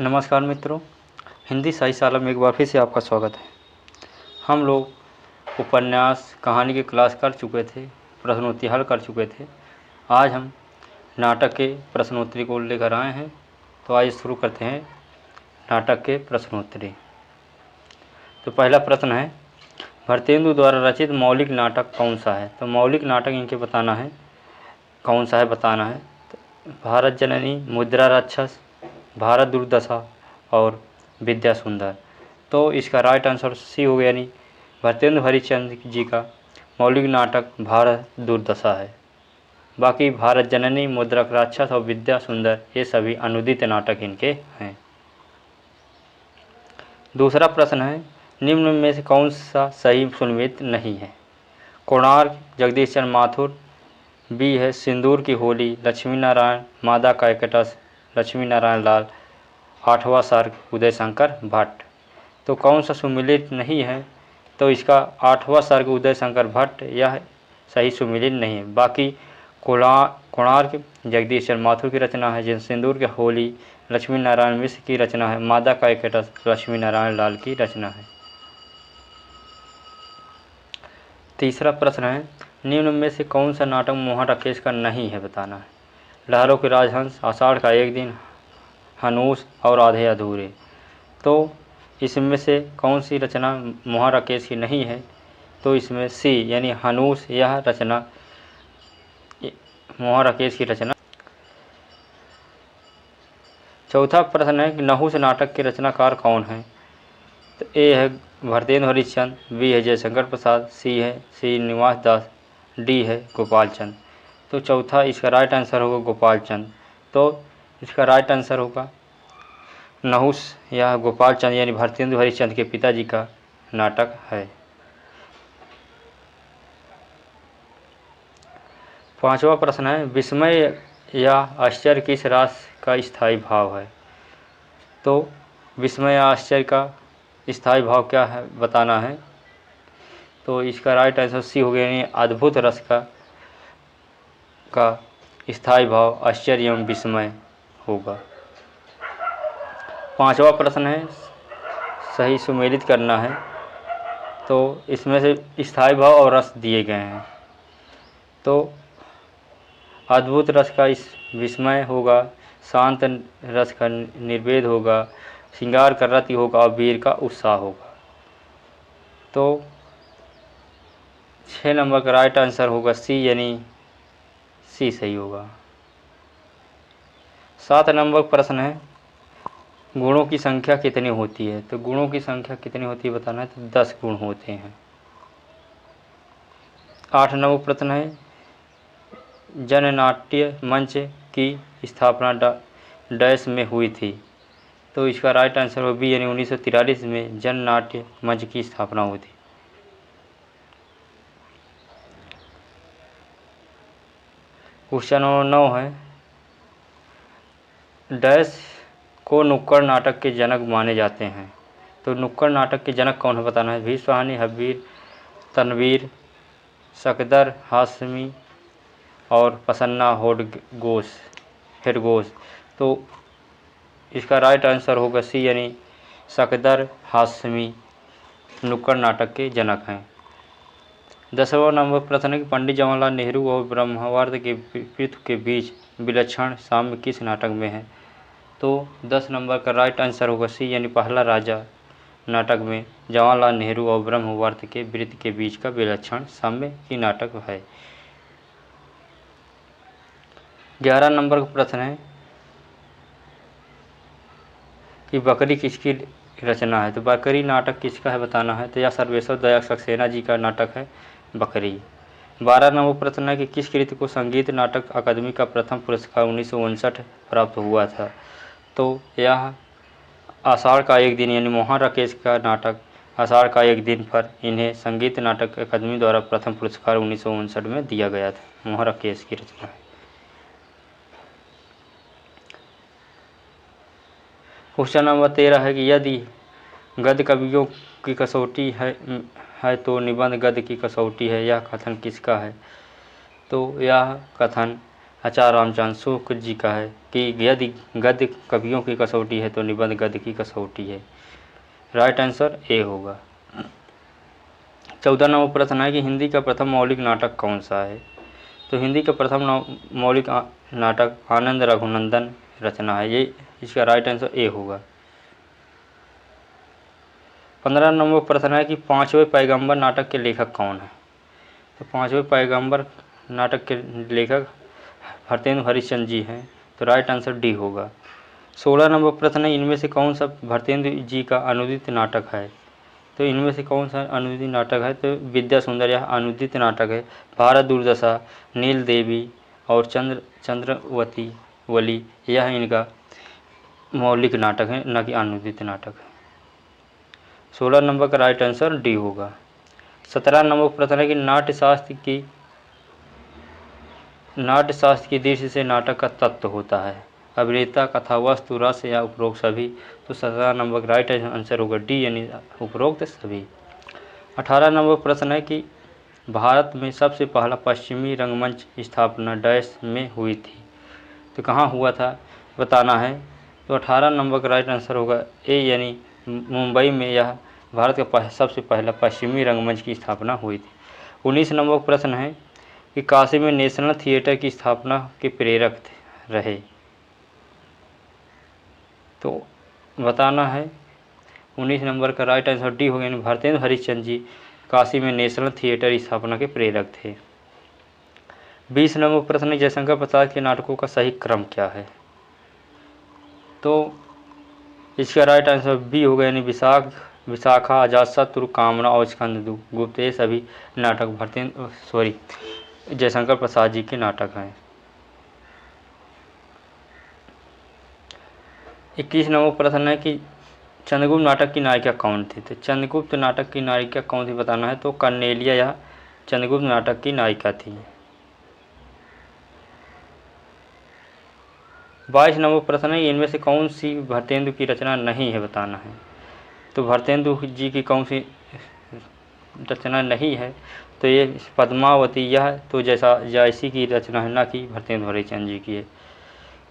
नमस्कार मित्रों, हिंदी साहित्यशाला में एक बार फिर से आपका स्वागत है। हम लोग उपन्यास कहानी की क्लास कर चुके थे, प्रश्नोत्तरी हल कर चुके थे। आज हम नाटक के प्रश्नोत्तरी को लेकर आए हैं, तो आइए शुरू करते हैं नाटक के प्रश्नोत्तरी। तो पहला प्रश्न है, भारतेंदु द्वारा रचित मौलिक नाटक कौन सा है। तो मौलिक नाटक इनके बताना है, कौन सा है बताना है। तो भारत जननी, मुद्रा राक्षस, भारत दुर्दशा और विद्या सुंदर। तो इसका राइट आंसर सी हो गया, यानी भारतेंदु हरिश्चंद्र जी का मौलिक नाटक भारत दुर्दशा है। बाकी भारत जननी, मुद्रा राक्षस और विद्या सुंदर ये सभी अनुदित नाटक इनके हैं। दूसरा प्रश्न है, निम्न में से कौन सा सही सुनिश्चित नहीं है। कोणार्क जगदीश चंद्र माथुर, बी है सिंदूर की होली लक्ष्मी नारायण, मादा का एकटस लक्ष्मी नारायण लाल, आठवां सर्ग उदय शंकर भट्ट। तो कौन सा सुमिलित नहीं है। तो इसका आठवां सर्ग उदय शंकर भट्ट यह सही सुमिलित नहीं है। बाकी कोणार्क जगदीश चंद्र माथुर की रचना है, जिन सिंदूर के होली लक्ष्मी नारायण मिश्र की रचना है, मादा का एकटस लक्ष्मी नारायण लाल की रचना है। तीसरा प्रश्न है, निम्न में से कौन सा नाटक मोहन राकेश का नहीं है बताना है। लहरों के राजहंस, आषाढ़ का एक दिन, हनूस और आधे अधूरे। तो इसमें से कौन सी रचना मोहन राकेश की नहीं है। तो इसमें सी यानी हनूस यह रचना मोहन राकेश की रचना। चौथा प्रश्न है कि नहुस नाटक के रचनाकार कौन है। तो ए है भारतेंदु हरिश्चंद्र, बी है जयशंकर प्रसाद, सी है श्रीनिवास दास, डी है गोपाल चंद। तो चौथा इसका राइट आंसर होगा गोपाल चंद। तो इसका राइट आंसर होगा नहुस, यह गोपाल चंद यानी भारतेंदु हरिश्चंद्र के पिताजी का नाटक है। पांचवा प्रश्न है, विस्मय या आश्चर्य किस रास का स्थायी भाव है। तो विस्मय या आश्चर्य का स्थायी भाव क्या है बताना है। तो इसका राइट आंसर सी हो गया, यानी अद्भुत रस का स्थायी भाव आश्चर्य एवं विस्मय होगा। पांचवा प्रश्न है, सही सुमेलित करना है। तो इसमें से स्थायी भाव और रस दिए गए हैं। तो अद्भुत रस का इस विस्मय होगा, शांत रस का निर्वेद होगा, श्रृंगार का रति होगा और वीर का उत्साह होगा। तो 6 नंबर का राइट आंसर होगा सी, यानी सी सही होगा। 7 नंबर प्रश्न है, गुणों की संख्या कितनी होती है। तो गुणों की संख्या कितनी होती है बताना है। तो 10 गुण होते हैं। 8 नंबर प्रश्न है, जननाट्य मंच की स्थापना डैश में हुई थी। तो इसका राइट आंसर हो बी, यानी 1943 में जननाट्य मंच की स्थापना हुई थी। क्वेश्चन नंबर 9 है, डैश को नुक्कड़ नाटक के जनक माने जाते हैं। तो नुक्कड़ नाटक के जनक कौन है बताना है। भीष्म, हब्बीर, तनवीर, सकदर, हाशमी और प्रसन्ना हेडगोश। तो इसका राइट आंसर होगा सी, यानी सकदर हाशमी नुक्कड़ नाटक के जनक हैं। 10वां नंबर प्रश्न है कि पंडित जवाहरलाल नेहरू और ब्रह्मावर्त के पृथ्वी के बीच विलक्षण साम्य किस नाटक में है। तो 10 नंबर का राइट आंसर होगा सी, यानी पहला राजा नाटक में जवाहरलाल नेहरू और ब्रह्मावर्त के वृत्त के बीच का विलक्षण साम्य की नाटक है। 11 नंबर का प्रश्न है कि बकरी किसकी रचना है। तो बकरी नाटक किसका है बताना है। तो यह सर्वेश्वर दयाल सक्सेना जी का नाटक है बकरी। 12 नंबर प्रश्न है कि किस कृति को संगीत नाटक अकादमी का प्रथम पुरस्कार 1959 प्राप्त हुआ था। तो यह आषाढ़ का एक दिन यानी मोहन राकेश का नाटक आषाढ़ का एक दिन पर इन्हें संगीत नाटक अकादमी द्वारा प्रथम पुरस्कार 1959 में दिया गया था। मोहन राकेश की रचना है। क्वेश्चन नंबर 13 है कि यदि गद्य कवियों की कसौटी है तो निबंध गद्य की कसौटी है, यह कथन किसका है। तो यह कथन आचार्य रामचंद्र शुक्ल जी का है कि यदि गद्य कवियों की कसौटी है तो निबंध गद्य की कसौटी है। राइट आंसर ए होगा। 14 नंबर प्रश्न है कि हिंदी का प्रथम मौलिक नाटक कौन सा है। तो हिंदी का प्रथम मौलिक नाटक आनंद रघुनंदन रचना है, ये इसका राइट आंसर ए होगा। 15 नंबर प्रश्न है कि पांचवें पैगंबर नाटक के लेखक कौन है। तो पांचवें पैगंबर नाटक के लेखक भरतेंदु हरिश्चंद्र जी हैं, तो राइट आंसर डी होगा। 16 नंबर प्रश्न है इनमें से कौन सा भरतेंदु जी का अनुदित नाटक है। तो इनमें से कौन सा अनुदित नाटक है। तो विद्या सुंदर यह अनुदित नाटक है। भारत दुर्दशा, नील देवी और चंद्रवती वली यह इनका मौलिक नाटक है, न कि अनुदित नाटक है। 16 नंबर का राइट आंसर डी होगा। 17 नंबर प्रश्न है कि नाट्यशास्त्र की दृष्टि से नाटक का तत्व होता है। अभिनेता, कथावस्तु, रस या उपरोक्त सभी। तो 17 नंबर का राइट आंसर होगा डी, यानी उपरोक्त सभी। 18 नंबर प्रश्न है कि भारत में सबसे पहला पश्चिमी रंगमंच स्थापना डैश में हुई थी। तो कहाँ हुआ था बताना है। तो 18 नंबर का राइट आंसर होगा ए, यानी मुंबई में यह भारत का सबसे पहला पश्चिमी रंगमंच की स्थापना हुई थी। 19 नंबर प्रश्न है कि काशी में नेशनल थिएटर की स्थापना के प्रेरक रहे। तो बताना है 19 नंबर का राइट आंसर डी होगा, यानी भरतेंदु हरिश्चंद्र जी काशी में नेशनल थिएटर स्थापना के प्रेरक थे। 20 नंबर प्रश्न जयशंकर प्रसाद के नाटकों का सही क्रम क्या है। तो इसका राइट आंसर बी होगा, यानी विशाखा, अजातशत्रु, कामना और स्कंदगुप्त ये सभी नाटक जयशंकर प्रसाद जी के नाटक हैं। 21 नंबर प्रश्न है कि चंद्रगुप्त नाटक की नायिका कौन थी। तो चंद्रगुप्त नाटक की नायिका कौन थी बताना है। तो कर्नेलिया यह चंद्रगुप्त नाटक की नायिका थी। 22 नंबर प्रश्न है इनमें से कौन सी भरतेंदु की रचना नहीं है बताना है। तो भरतेंदु जी की कौन सी रचना नहीं है। तो ये पद्मावती यह तो जायसी की रचना है, ना कि भरतेंदु हरिश्चंद्र जी की है।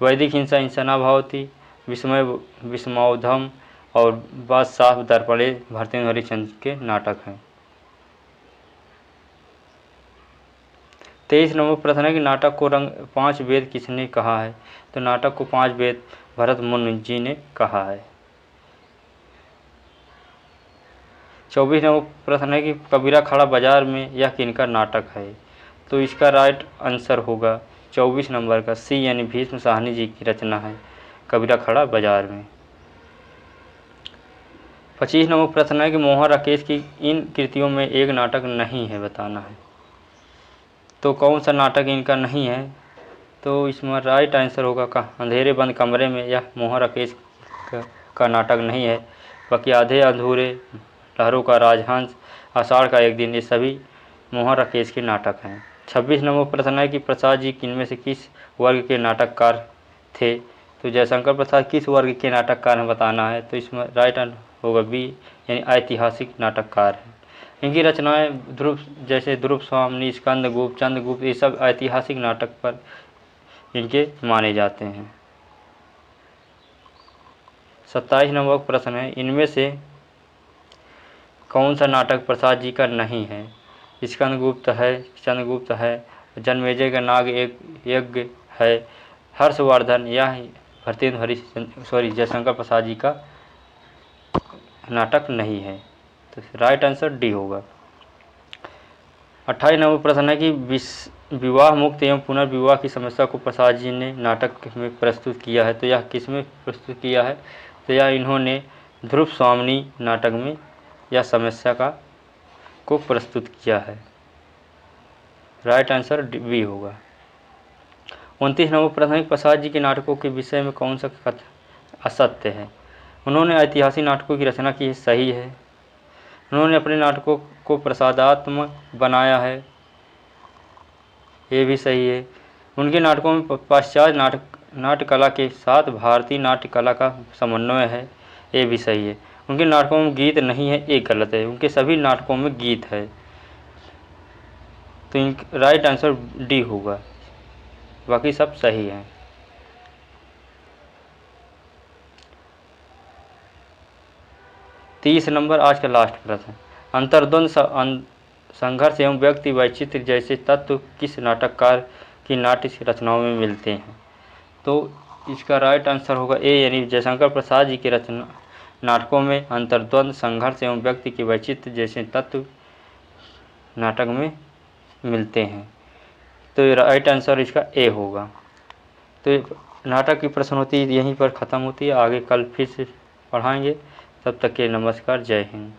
वैदिक हिंसा हिंसना भावती, विस्मयोधम और बादशाह दर्पणे भरतेंदु हरिश्चंद्र के नाटक हैं। 23 नंबर प्रश्न है कि नाटक को रंग 5 वेद किसने कहा है। तो नाटक को 5 वेद भरत मुनि जी ने कहा है। 24 नंबर प्रश्न है कि कबीरा खड़ा बाजार में यह किनका नाटक है। तो इसका राइट आंसर होगा 24 नंबर का सी, यानी भीष्म साहनी जी की रचना है कबीरा खड़ा बाजार में। 25 नंबर प्रश्न है कि मोहन राकेश की इन कृतियों में एक नाटक नहीं है बताना है। तो कौन सा नाटक इनका नहीं है। तो इसमें राइट आंसर होगा का अंधेरे बंद कमरे में यह मोहन राकेश का नाटक नहीं है। बाकी आधे अधूरे, लहरों का राजहंस, आषाढ़ का एक दिन ये सभी मोहन राकेश के नाटक हैं। 26 नंबर प्रश्न है कि प्रसाद जी इनमें से किस वर्ग के नाटककार थे। तो जयशंकर प्रसाद किस वर्ग के नाटककार हैं बताना है। तो इसमें राइट आंसर होगा बी, यानी ऐतिहासिक नाटककार हैं। इनकी रचनाएं जैसे ध्रुव स्वामिनी, स्कंदगुप्त, चंद्रगुप्त ये सब ऐतिहासिक नाटक पर इनके माने जाते हैं। 27 नंबर प्रश्न है इनमें से कौन सा नाटक प्रसाद जी का नहीं है। स्कंदगुप्त है, चंद्रगुप्त है, जन्मेजय का नाग एक यज्ञ है, हर्षवर्धन यह भरतेंदु जयशंकर प्रसाद जी का नाटक नहीं है। तो राइट आंसर डी होगा। 28 नंबर प्रश्न है कि विवाह मुक्त एवं पुनर्विवाह की समस्या को प्रसाद जी ने नाटक में प्रस्तुत किया है। तो यह किस में प्रस्तुत किया है। तो यह इन्होंने ध्रुव स्वामिनी नाटक में यह समस्या को प्रस्तुत किया है। राइट आंसर बी होगा। 29 नंबर प्रश्न है प्रसाद जी के नाटकों के विषय में कौन सा कथन असत्य है। उन्होंने ऐतिहासिक नाटकों की रचना की है, सही है। उन्होंने अपने नाटकों को प्रसादात्मक बनाया है, ये भी सही है। उनके नाटकों में पाश्चात्य नाट्य कला के साथ भारतीय नाट्य कला का समन्वय है, ये भी सही है। उनके नाटकों में गीत नहीं है, ये गलत है। उनके सभी नाटकों में गीत है। तो राइट आंसर डी होगा। बाकी सब सही है। 30 नंबर आज का लास्ट प्रश्न। अंतर्द्वंद संघर्ष एवं व्यक्ति वैचित्र्य जैसे तत्व किस नाटककार की नाट्य रचनाओं में मिलते हैं? तो इसका राइट आंसर होगा ए, यानी जयशंकर प्रसाद जी की रचना नाटकों में अंतर्द्वंद संघर्ष एवं व्यक्ति के वैचित्र्य जैसे तत्व नाटक में मिलते हैं। तो राइट आंसर इसका ए होगा। तो नाटक की प्रश्नोत्तरी यहीं पर ख़त्म होती है, आगे कल फिर से पढ़ाएंगे। तब तक के नमस्कार, जय हिंद।